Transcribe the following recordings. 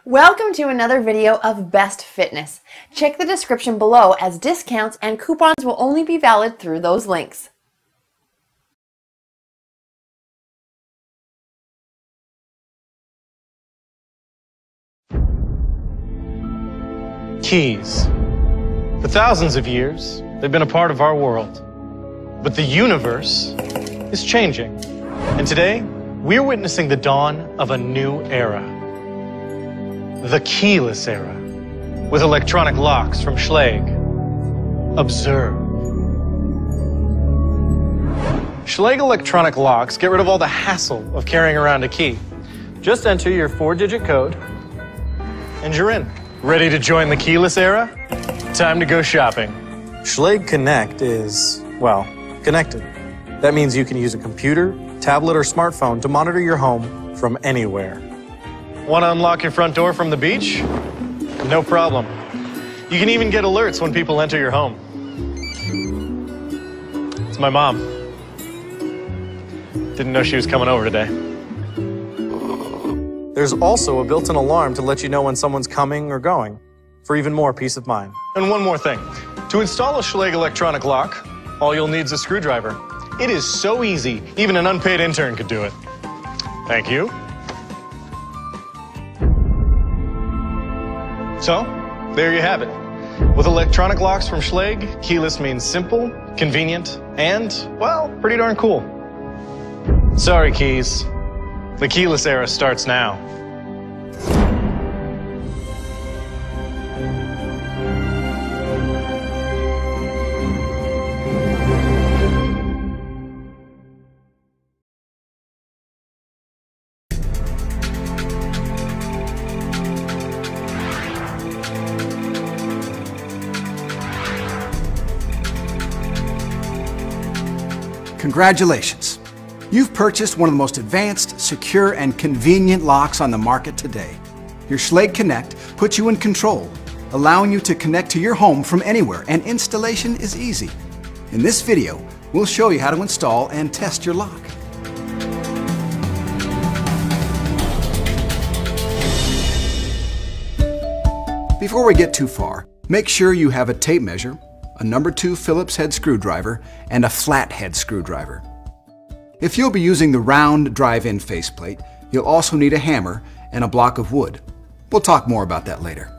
Welcome to another video of Best Fitness. Check the description below as discounts and coupons will only be valid through those links. Keys. For thousands of years, they've been a part of our world. But the universe is changing. And today, we're witnessing the dawn of a new era. The keyless era. With electronic locks from Schlage. Observe. Schlage electronic locks get rid of all the hassle of carrying around a key. Just enter your 4-digit code, and you're in. Ready to join the keyless era? Time to go shopping. Schlage Connect is, well, connected. That means you can use a computer, tablet, or smartphone to monitor your home from anywhere. Want to unlock your front door from the beach? No problem. You can even get alerts when people enter your home. It's my mom. Didn't know she was coming over today. There's also a built-in alarm to let you know when someone's coming or going, for even more peace of mind. And one more thing. To install a Schlage electronic lock, all you'll need is a screwdriver. It is so easy, even an unpaid intern could do it. Thank you. So, there you have it. With electronic locks from Schlage, keyless means simple, convenient, and, well, pretty darn cool. Sorry, keys. The keyless era starts now. Congratulations! You've purchased one of the most advanced, secure, and convenient locks on the market today. Your Schlage Connect puts you in control, allowing you to connect to your home from anywhere, and installation is easy. In this video, we'll show you how to install and test your lock. Before we get too far, make sure you have a tape measure, a number 2 Phillips head screwdriver, and a flat head screwdriver. If you'll be using the round drive-in faceplate, you'll also need a hammer and a block of wood. We'll talk more about that later.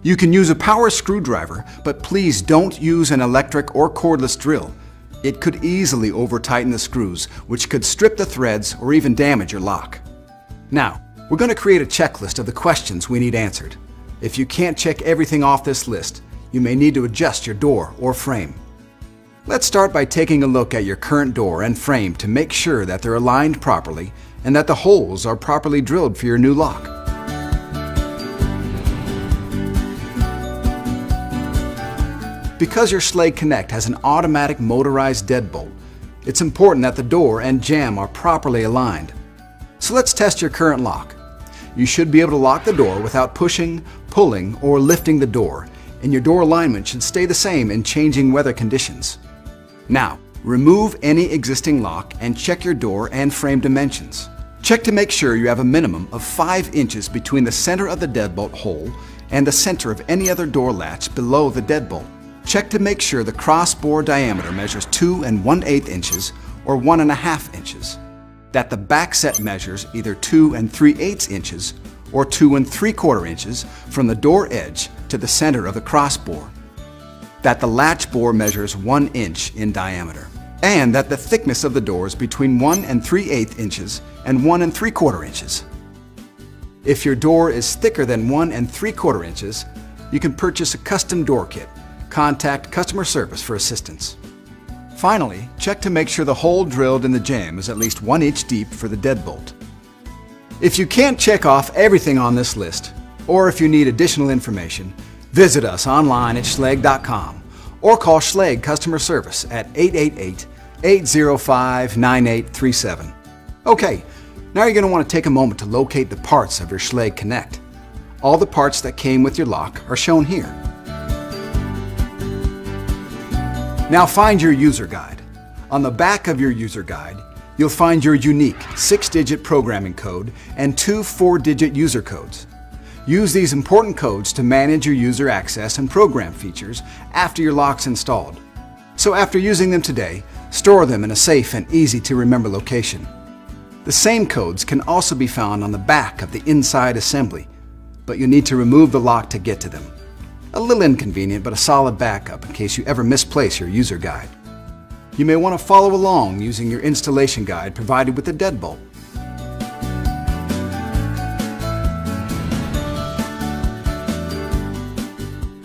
You can use a power screwdriver, but please don't use an electric or cordless drill. It could easily over-tighten the screws, which could strip the threads or even damage your lock. Now, we're going to create a checklist of the questions we need answered. If you can't check everything off this list, you may need to adjust your door or frame. Let's start by taking a look at your current door and frame to make sure that they're aligned properly and that the holes are properly drilled for your new lock. Because your Schlage Connect has an automatic motorized deadbolt, it's important that the door and jamb are properly aligned. So let's test your current lock. You should be able to lock the door without pushing, pulling, or lifting the door, and your door alignment should stay the same in changing weather conditions. Now, remove any existing lock and check your door and frame dimensions. Check to make sure you have a minimum of 5 inches between the center of the deadbolt hole and the center of any other door latch below the deadbolt. Check to make sure the crossbore diameter measures 2 1/8 inches or 1.5 inches. That the back set measures either 2 3/8 inches or 2 3/4 inches from the door edge to the center of the crossbore. That the latch bore measures 1 inch in diameter. And that the thickness of the door is between 1 3/8 inches and 1 3/4 inches. If your door is thicker than 1 3/4 inches, you can purchase a custom door kit. Contact customer service for assistance. Finally, check to make sure the hole drilled in the jamb is at least 1 inch deep for the deadbolt. If you can't check off everything on this list, or if you need additional information, visit us online at Schlage.com or call Schlage customer service at 888-805-9837. Okay, now you're going to want to take a moment to locate the parts of your Schlage Connect. All the parts that came with your lock are shown here. Now find your user guide. On the back of your user guide, you'll find your unique 6-digit programming code and 2 4-digit user codes. Use these important codes to manage your user access and program features after your lock's installed. So after using them today, store them in a safe and easy to remember location. The same codes can also be found on the back of the inside assembly, but you need to remove the lock to get to them. A little inconvenient, but a solid backup in case you ever misplace your user guide. You may want to follow along using your installation guide provided with the deadbolt.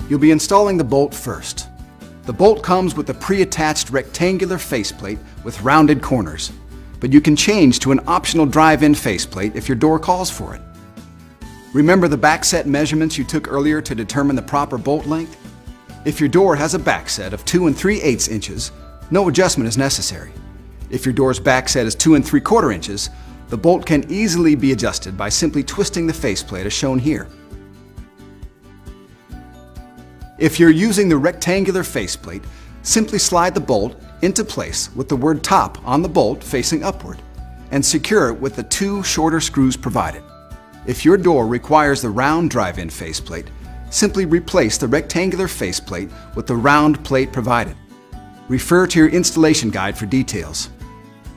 You'll be installing the bolt first. The bolt comes with a pre-attached rectangular faceplate with rounded corners, but you can change to an optional drive-in faceplate if your door calls for it. Remember the backset measurements you took earlier to determine the proper bolt length? If your door has a backset of 2 3/8 inches, no adjustment is necessary. If your door's backset is 2 3/4 inches, the bolt can easily be adjusted by simply twisting the faceplate as shown here. If you're using the rectangular faceplate, simply slide the bolt into place with the word "top" on the bolt facing upward and secure it with the 2 shorter screws provided. If your door requires the round drive-in faceplate, simply replace the rectangular faceplate with the round plate provided. Refer to your installation guide for details.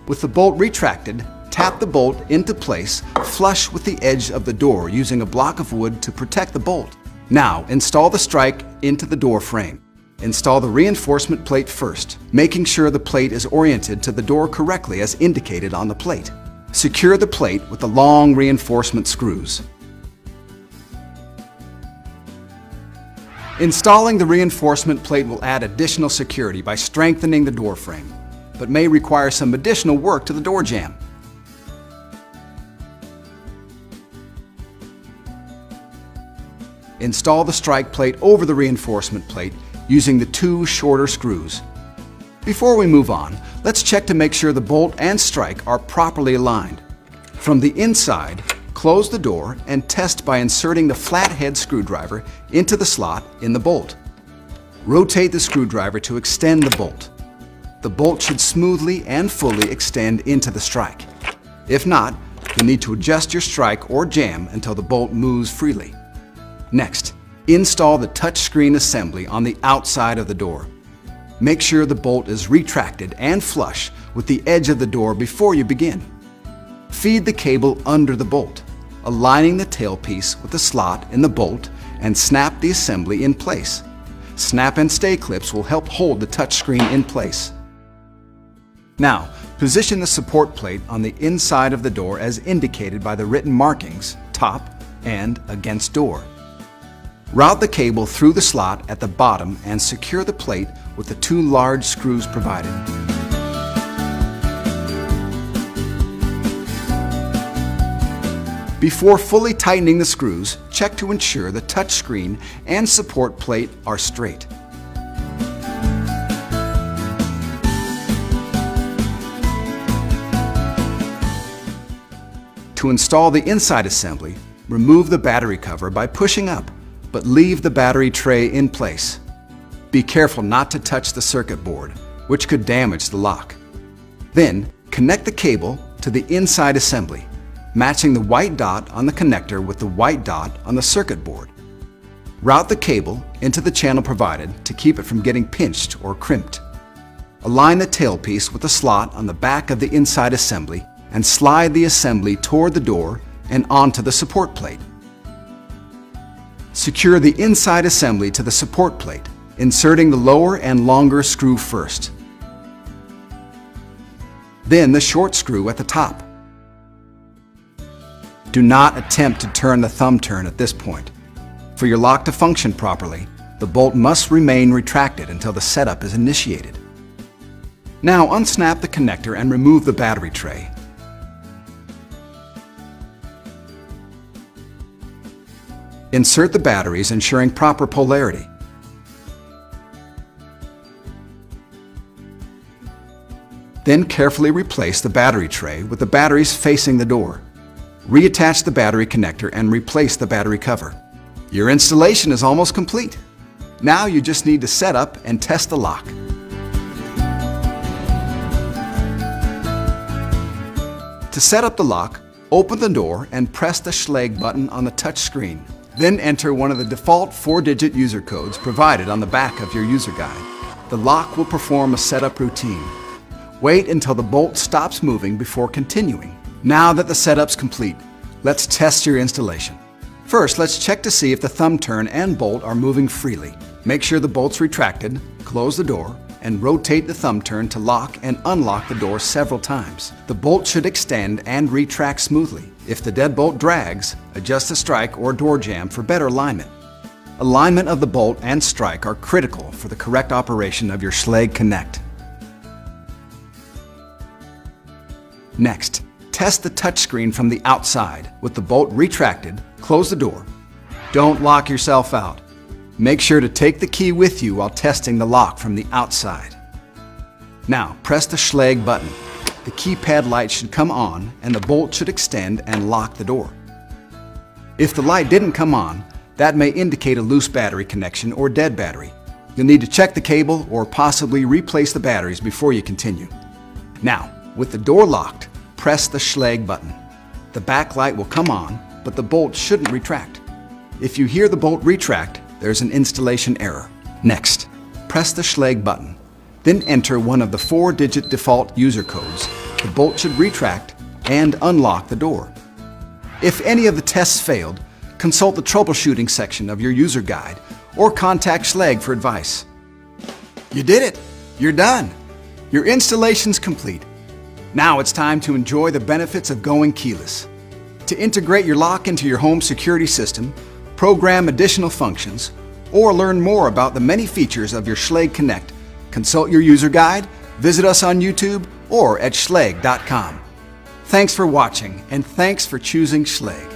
With the bolt retracted, tap the bolt into place flush with the edge of the door using a block of wood to protect the bolt. Now, install the strike into the door frame. Install the reinforcement plate first, making sure the plate is oriented to the door correctly as indicated on the plate. Secure the plate with the long reinforcement screws. Installing the reinforcement plate will add additional security by strengthening the door frame, but may require some additional work to the door jamb. Install the strike plate over the reinforcement plate using the 2 shorter screws. Before we move on, let's check to make sure the bolt and strike are properly aligned. From the inside, close the door and test by inserting the flathead screwdriver into the slot in the bolt. Rotate the screwdriver to extend the bolt. The bolt should smoothly and fully extend into the strike. If not, you'll need to adjust your strike or jamb until the bolt moves freely. Next, install the touchscreen assembly on the outside of the door. Make sure the bolt is retracted and flush with the edge of the door before you begin. Feed the cable under the bolt, aligning the tailpiece with the slot in the bolt and snap the assembly in place. Snap and stay clips will help hold the touchscreen in place. Now, position the support plate on the inside of the door as indicated by the written markings, top and against door. Route the cable through the slot at the bottom and secure the plate with the 2 large screws provided. Before fully tightening the screws, check to ensure the touchscreen and support plate are straight. To install the inside assembly, remove the battery cover by pushing up, but leave the battery tray in place. Be careful not to touch the circuit board, which could damage the lock. Then, connect the cable to the inside assembly, matching the white dot on the connector with the white dot on the circuit board. Route the cable into the channel provided to keep it from getting pinched or crimped. Align the tailpiece with the slot on the back of the inside assembly and slide the assembly toward the door and onto the support plate. Secure the inside assembly to the support plate, inserting the lower and longer screw first. Then the short screw at the top. Do not attempt to turn the thumb turn at this point. For your lock to function properly, the bolt must remain retracted until the setup is initiated. Now unsnap the connector and remove the battery tray. Insert the batteries, ensuring proper polarity. Then carefully replace the battery tray with the batteries facing the door. Reattach the battery connector and replace the battery cover. Your installation is almost complete. Now you just need to set up and test the lock. To set up the lock, open the door and press the Schlage button on the touch screen. Then enter one of the default 4-digit user codes provided on the back of your user guide. The lock will perform a setup routine. Wait until the bolt stops moving before continuing. Now that the setup's complete, let's test your installation. First, let's check to see if the thumb turn and bolt are moving freely. Make sure the bolt's retracted, close the door, and rotate the thumb turn to lock and unlock the door several times. The bolt should extend and retract smoothly. If the deadbolt drags, adjust the strike or door jamb for better alignment. Alignment of the bolt and strike are critical for the correct operation of your Schlage Connect. Next, test the touchscreen from the outside. With the bolt retracted, close the door. Don't lock yourself out. Make sure to take the key with you while testing the lock from the outside. Now, press the Schlage button. The keypad light should come on and the bolt should extend and lock the door. If the light didn't come on, that may indicate a loose battery connection or dead battery. You'll need to check the cable or possibly replace the batteries before you continue. Now, with the door locked, press the Schlage button. The back light will come on, but the bolt shouldn't retract. If you hear the bolt retract, there's an installation error. Next, press the Schlage button. Then enter one of the 4-digit default user codes. The bolt should retract and unlock the door. If any of the tests failed, consult the troubleshooting section of your user guide or contact Schlage for advice. You did it! You're done! Your installation's complete. Now it's time to enjoy the benefits of going keyless. To integrate your lock into your home security system, program additional functions, or learn more about the many features of your Schlage Connect, consult your user guide, visit us on YouTube, or at schlage.com. Thanks for watching, and thanks for choosing Schlage.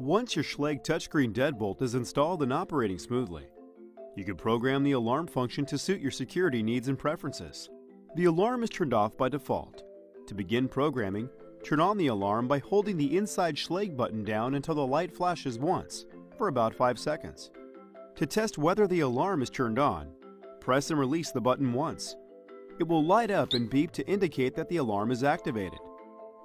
Once your Schlage touchscreen deadbolt is installed and operating smoothly, you can program the alarm function to suit your security needs and preferences. The alarm is turned off by default. To begin programming, turn on the alarm by holding the inside Schlage button down until the light flashes once, for about 5 seconds. To test whether the alarm is turned on, press and release the button once. It will light up and beep to indicate that the alarm is activated.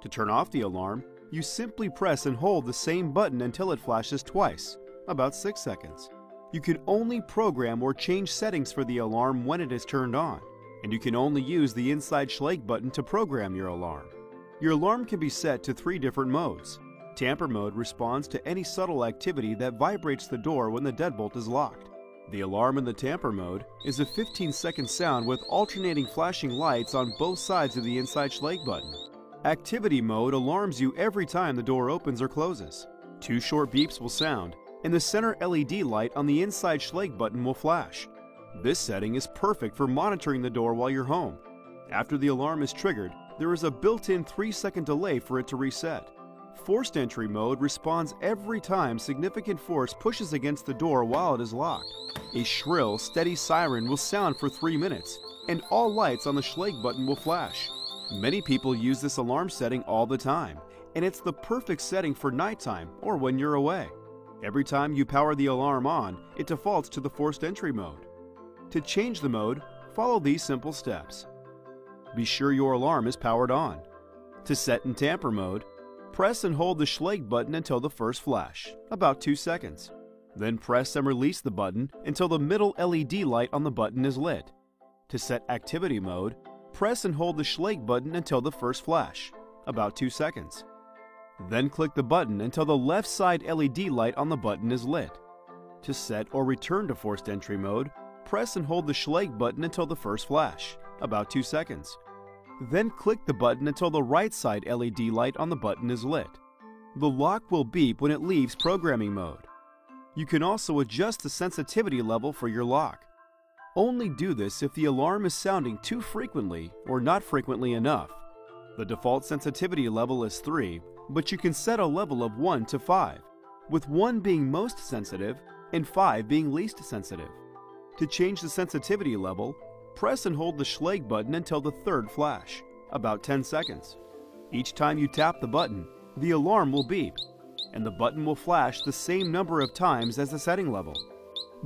To turn off the alarm, you simply press and hold the same button until it flashes twice, about 6 seconds. You can only program or change settings for the alarm when it is turned on, and you can only use the inside Schlage button to program your alarm. Your alarm can be set to 3 different modes. Tamper mode responds to any subtle activity that vibrates the door when the deadbolt is locked. The alarm in the tamper mode is a 15-second sound with alternating flashing lights on both sides of the inside Schlage button. Activity mode alarms you every time the door opens or closes. 2 short beeps will sound, and the center LED light on the inside Schlage button will flash. This setting is perfect for monitoring the door while you're home. After the alarm is triggered, there is a built-in 3-second delay for it to reset. Forced entry mode responds every time significant force pushes against the door while it is locked. A shrill, steady siren will sound for 3 minutes, and all lights on the Schlage button will flash. Many people use this alarm setting all the time, and it's the perfect setting for nighttime or when you're away. Every time you power the alarm on, it defaults to the forced entry mode. To change the mode, follow these simple steps. Be sure your alarm is powered on. To set in tamper mode, press and hold the Schlage button until the first flash, about 2 seconds. Then press and release the button until the middle LED light on the button is lit. To set activity mode, press and hold the Schlage button until the first flash, about 2 seconds. Then click the button until the left side LED light on the button is lit. To set or return to forced entry mode, press and hold the Schlage button until the first flash, about 2 seconds. Then click the button until the right side LED light on the button is lit. The lock will beep when it leaves programming mode. You can also adjust the sensitivity level for your lock. Only do this if the alarm is sounding too frequently or not frequently enough. The default sensitivity level is 3, but you can set a level of 1 to 5, with 1 being most sensitive and 5 being least sensitive. To change the sensitivity level, press and hold the Schlage button until the third flash, about 10 seconds. Each time you tap the button, the alarm will beep, and the button will flash the same number of times as the setting level.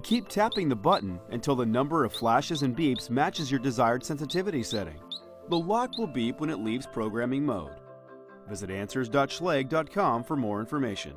Keep tapping the button until the number of flashes and beeps matches your desired sensitivity setting. The lock will beep when it leaves programming mode. Visit answers.schlage.com for more information.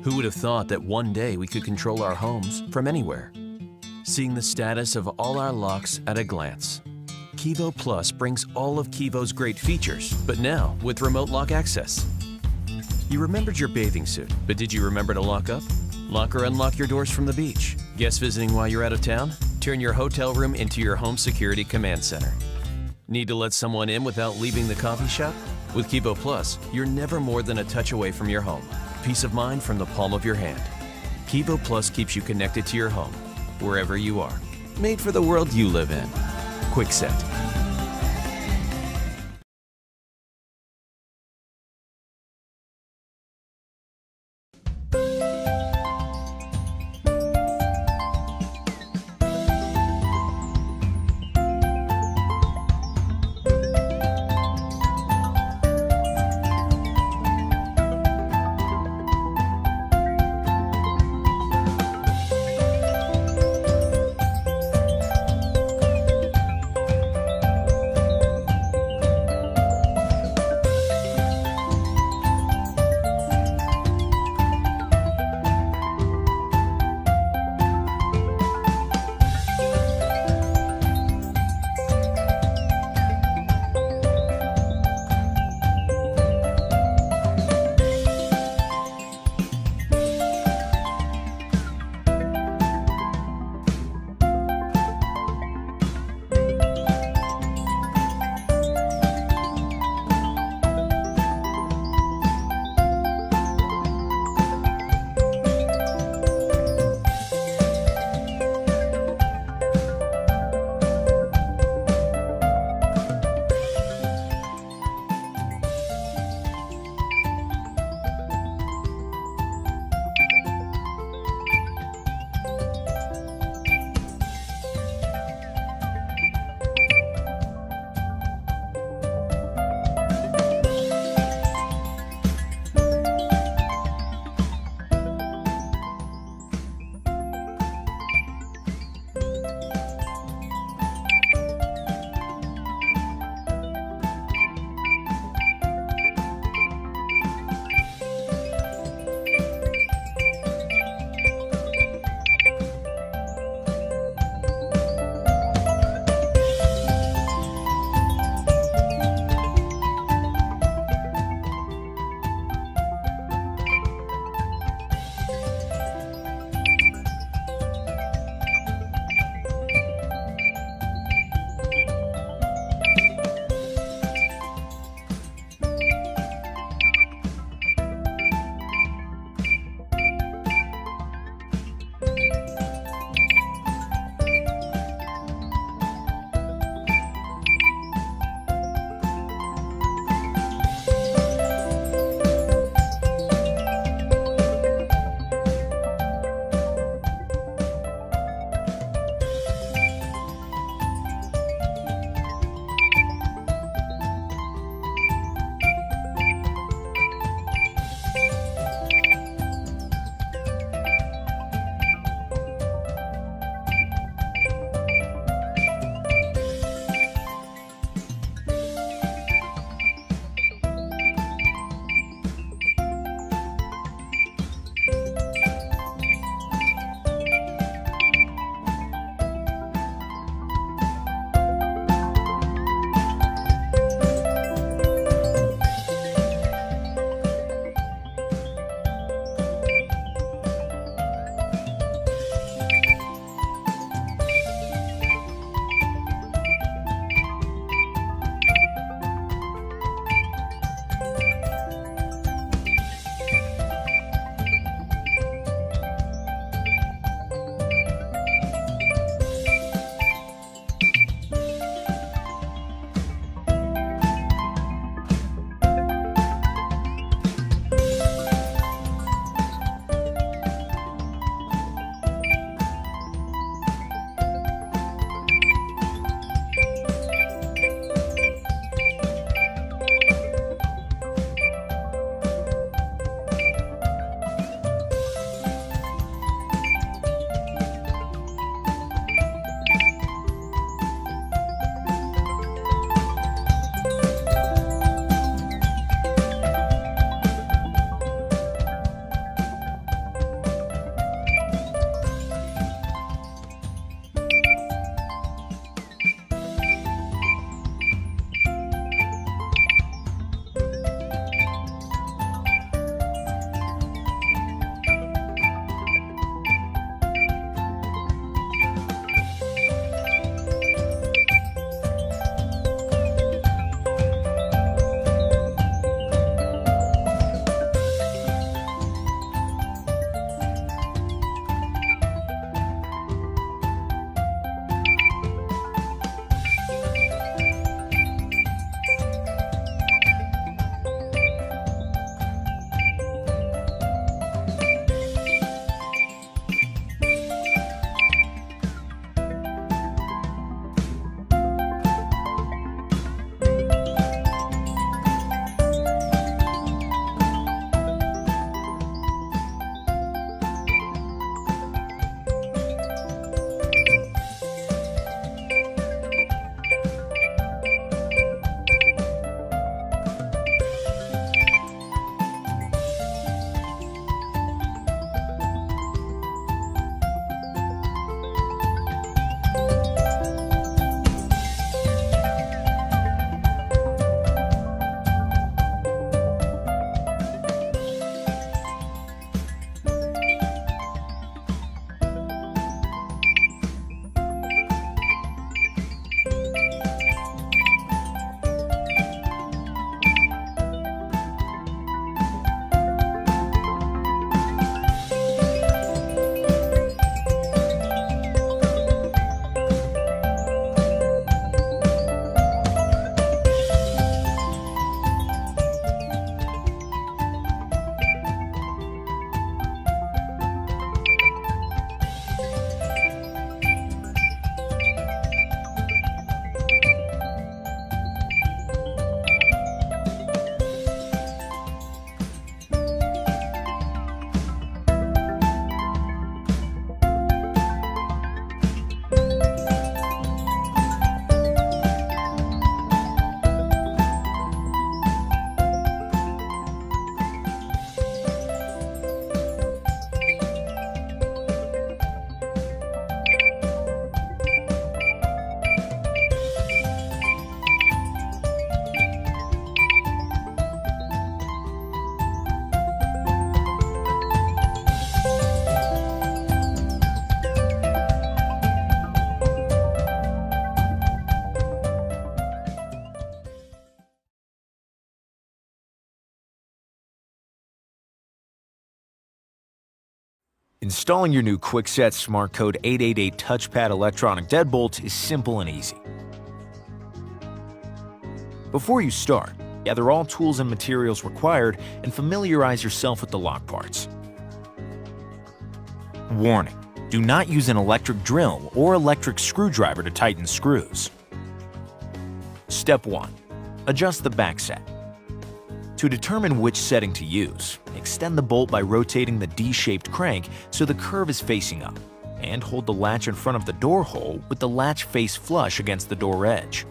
Who would have thought that one day we could control our homes from anywhere? Seeing the status of all our locks at a glance. Kevo Plus brings all of Kevo's great features, but now with remote lock access. You remembered your bathing suit, but did you remember to lock up? Lock or unlock your doors from the beach. Guests visiting while you're out of town? Turn your hotel room into your home security command center. Need to let someone in without leaving the coffee shop? With Kevo Plus, you're never more than a touch away from your home. Peace of mind from the palm of your hand. Kevo Plus keeps you connected to your home, wherever you are. Made for the world you live in. Kwikset. Installing your new Kwikset SmartCode 888 touchpad electronic deadbolt is simple and easy. Before you start, gather all tools and materials required and familiarize yourself with the lock parts. Warning: do not use an electric drill or electric screwdriver to tighten screws. Step 1. Adjust the back set. To determine which setting to use, extend the bolt by rotating the D-shaped crank so the curve is facing up, and hold the latch in front of the door hole with the latch face flush against the door edge.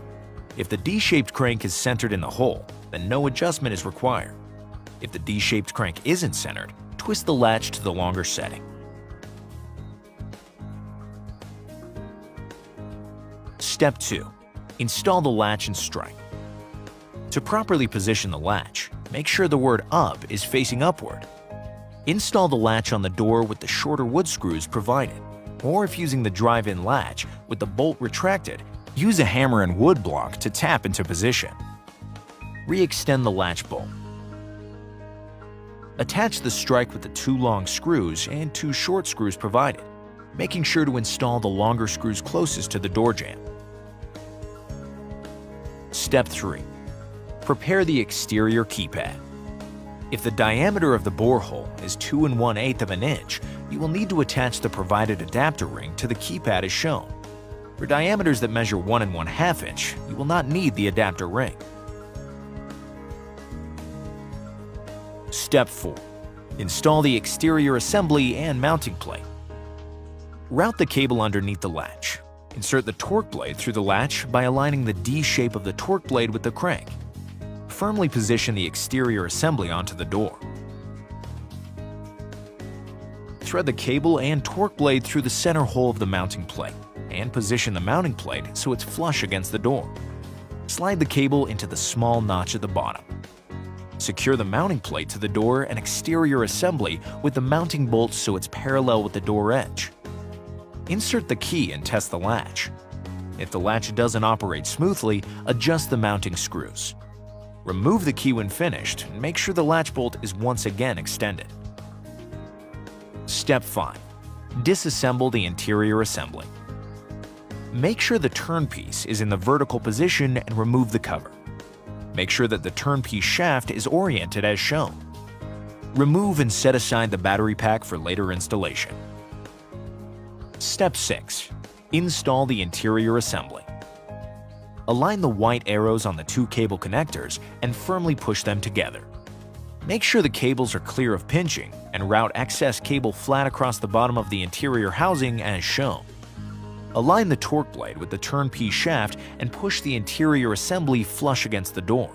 If the D-shaped crank is centered in the hole, then no adjustment is required. If the D-shaped crank isn't centered, twist the latch to the longer setting. Step 2. Install the latch and strike. To properly position the latch, make sure the word "up" is facing upward. Install the latch on the door with the shorter wood screws provided, or if using the drive-in latch with the bolt retracted, use a hammer and wood block to tap into position. Re-extend the latch bolt. Attach the strike with the 2 long screws and 2 short screws provided, making sure to install the longer screws closest to the door jamb. Step 3. Prepare the exterior keypad. If the diameter of the bore hole is 2 1/8 of an inch, you will need to attach the provided adapter ring to the keypad as shown. For diameters that measure 1 1/2 inch, you will not need the adapter ring. Step 4. Install the exterior assembly and mounting plate. Route the cable underneath the latch. Insert the torque blade through the latch by aligning the D shape of the torque blade with the crank. Firmly position the exterior assembly onto the door. Thread the cable and torque blade through the center hole of the mounting plate and position the mounting plate so it's flush against the door. Slide the cable into the small notch at the bottom. Secure the mounting plate to the door and exterior assembly with the mounting bolts so it's parallel with the door edge. Insert the key and test the latch. If the latch doesn't operate smoothly, adjust the mounting screws. Remove the key when finished and make sure the latch bolt is once again extended. Step 5. Disassemble the interior assembly. Make sure the turnpiece is in the vertical position and remove the cover. Make sure that the turnpiece shaft is oriented as shown. Remove and set aside the battery pack for later installation. Step 6. Install the interior assembly. Align the white arrows on the 2 cable connectors and firmly push them together. Make sure the cables are clear of pinching and route excess cable flat across the bottom of the interior housing as shown. Align the torque blade with the turnpiece shaft and push the interior assembly flush against the door.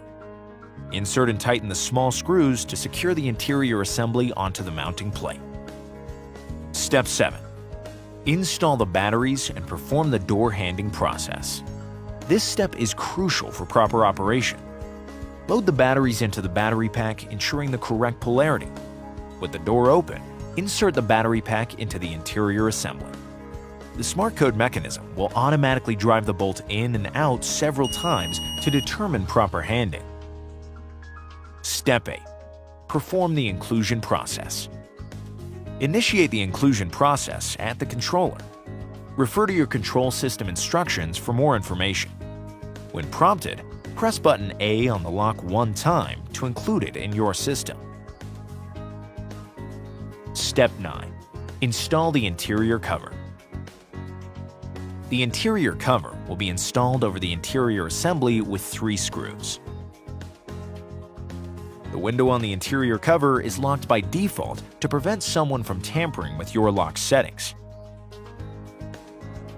Insert and tighten the small screws to secure the interior assembly onto the mounting plate. Step 7. Install the batteries and perform the door handing process. This step is crucial for proper operation. Load the batteries into the battery pack, ensuring the correct polarity. With the door open, insert the battery pack into the interior assembly. The SmartCode mechanism will automatically drive the bolt in and out several times to determine proper handing. Step 8. Perform the inclusion process. Initiate the inclusion process at the controller. Refer to your control system instructions for more information. When prompted, press button A on the lock 1 time to include it in your system. Step 9. Install the interior cover. The interior cover will be installed over the interior assembly with 3 screws. The window on the interior cover is locked by default to prevent someone from tampering with your lock settings.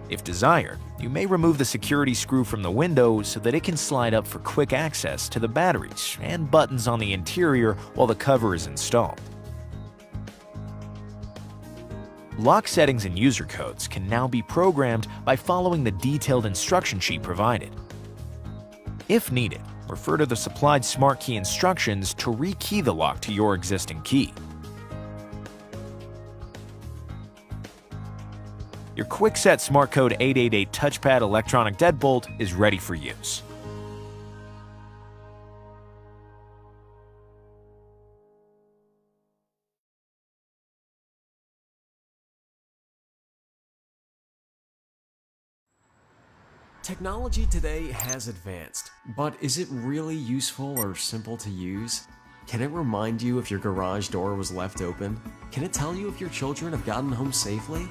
If desired, you may remove the security screw from the window so that it can slide up for quick access to the batteries and buttons on the interior while the cover is installed. Lock settings and user codes can now be programmed by following the detailed instruction sheet provided. If needed, refer to the supplied SmartKey instructions to rekey the lock to your existing key. Your Kwikset SmartCode 888 touchpad electronic deadbolt is ready for use. Technology today has advanced, but is it really useful or simple to use? Can it remind you if your garage door was left open? Can it tell you if your children have gotten home safely?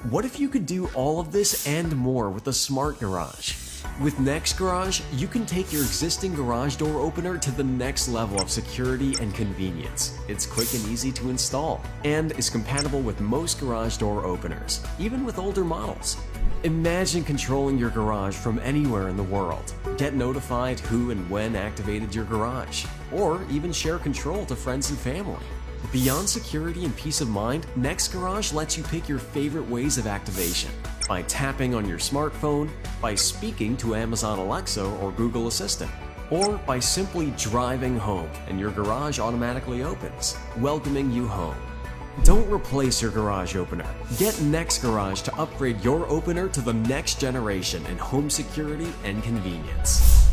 What if you could do all of this and more with a smart garage? With NextGarage, you can take your existing garage door opener to the next level of security and convenience. It's quick and easy to install, and is compatible with most garage door openers, even with older models. Imagine controlling your garage from anywhere in the world. Get notified who and when activated your garage, or even share control to friends and family. Beyond security and peace of mind, NextGarage lets you pick your favorite ways of activation. By tapping on your smartphone, by speaking to Amazon Alexa or Google Assistant, or by simply driving home and your garage automatically opens, welcoming you home. Don't replace your garage opener. Get NextGarage to upgrade your opener to the next generation in home security and convenience.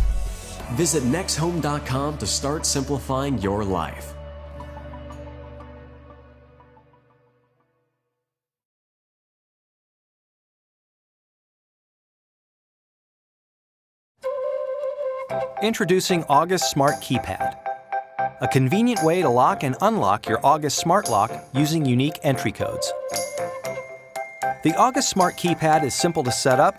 Visit nexthome.com to start simplifying your life. Introducing August Smart Keypad, a convenient way to lock and unlock your August Smart Lock using unique entry codes. The August Smart Keypad is simple to set up,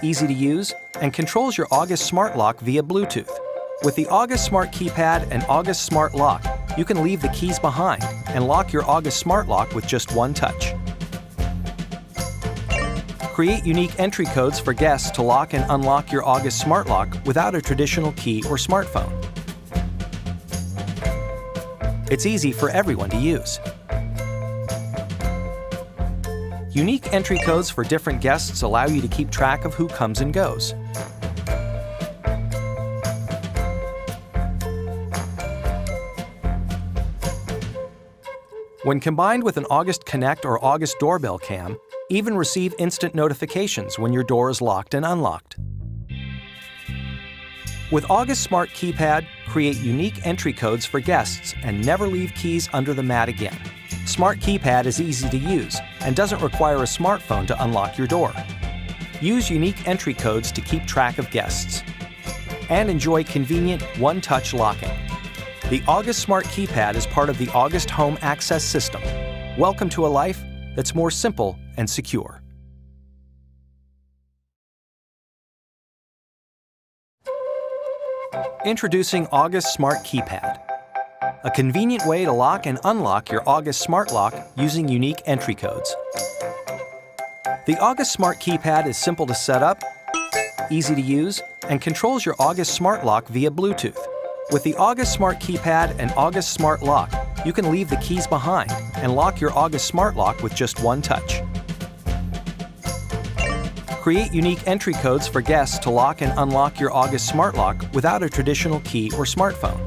easy to use, and controls your August Smart Lock via Bluetooth. With the August Smart Keypad and August Smart Lock, you can leave the keys behind and lock your August Smart Lock with just one touch. Create unique entry codes for guests to lock and unlock your August Smart Lock without a traditional key or smartphone. It's easy for everyone to use. Unique entry codes for different guests allow you to keep track of who comes and goes. When combined with an August Connect or August Doorbell Cam, even receive instant notifications when your door is locked and unlocked. With August Smart Keypad, create unique entry codes for guests and never leave keys under the mat again. Smart Keypad is easy to use and doesn't require a smartphone to unlock your door. Use unique entry codes to keep track of guests. And enjoy convenient one-touch locking. The August Smart Keypad is part of the August Home Access System. Welcome to a life that's more simple and secure. Introducing August Smart Keypad, a convenient way to lock and unlock your August Smart Lock using unique entry codes. The August Smart Keypad is simple to set up, easy to use, and controls your August Smart Lock via Bluetooth. With the August Smart Keypad and August Smart Lock, you can leave the keys behind and lock your August Smart Lock with just one touch. Create unique entry codes for guests to lock and unlock your August Smart Lock without a traditional key or smartphone.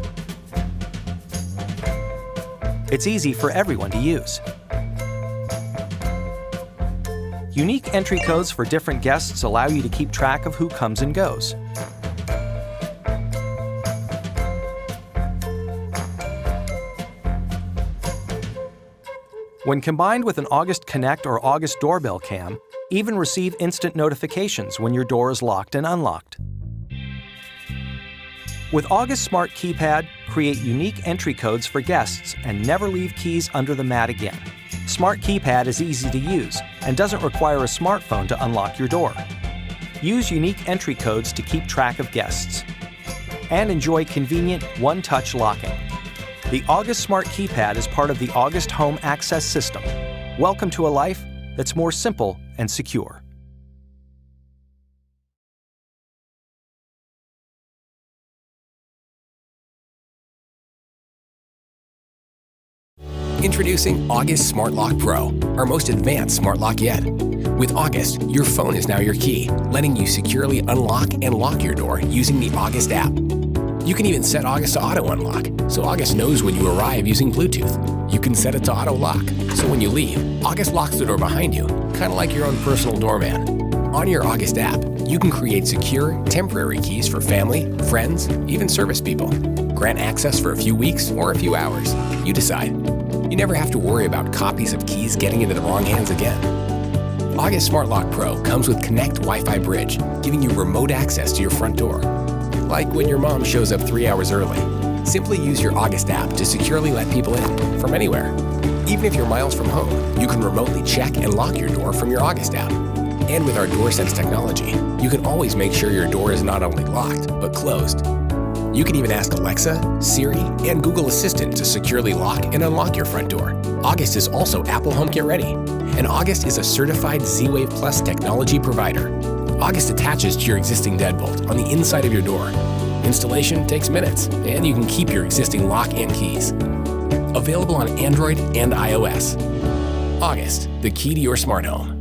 It's easy for everyone to use. Unique entry codes for different guests allow you to keep track of who comes and goes. When combined with an August Connect or August Doorbell Cam, even receive instant notifications when your door is locked and unlocked. With August Smart Keypad, create unique entry codes for guests and never leave keys under the mat again. Smart Keypad is easy to use and doesn't require a smartphone to unlock your door. Use unique entry codes to keep track of guests. And enjoy convenient one-touch locking. The August Smart Keypad is part of the August Home Access System. Welcome to a life that's more simple and secure. Introducing August Smart Lock Pro, our most advanced smart lock yet. With August, your phone is now your key, letting you securely unlock and lock your door using the August app. You can even set August to auto unlock, so August knows when you arrive using Bluetooth. You can set it to auto lock, so when you leave, August locks the door behind you, kind of like your own personal doorman. On your August app, you can create secure, temporary keys for family, friends, even service people. Grant access for a few weeks or a few hours. You decide. You never have to worry about copies of keys getting into the wrong hands again. August Smart Lock Pro comes with Connect Wi-Fi Bridge, giving you remote access to your front door. Like when your mom shows up 3 hours early. Simply use your August app to securely let people in from anywhere. Even if you're miles from home, you can remotely check and lock your door from your August app. And with our DoorSense technology, you can always make sure your door is not only locked, but closed. You can even ask Alexa, Siri, and Google Assistant to securely lock and unlock your front door. August is also Apple HomeKit ready, and August is a certified Z-Wave Plus technology provider. August attaches to your existing deadbolt on the inside of your door. Installation takes minutes, and you can keep your existing lock and keys. Available on Android and iOS. August, the key to your smart home.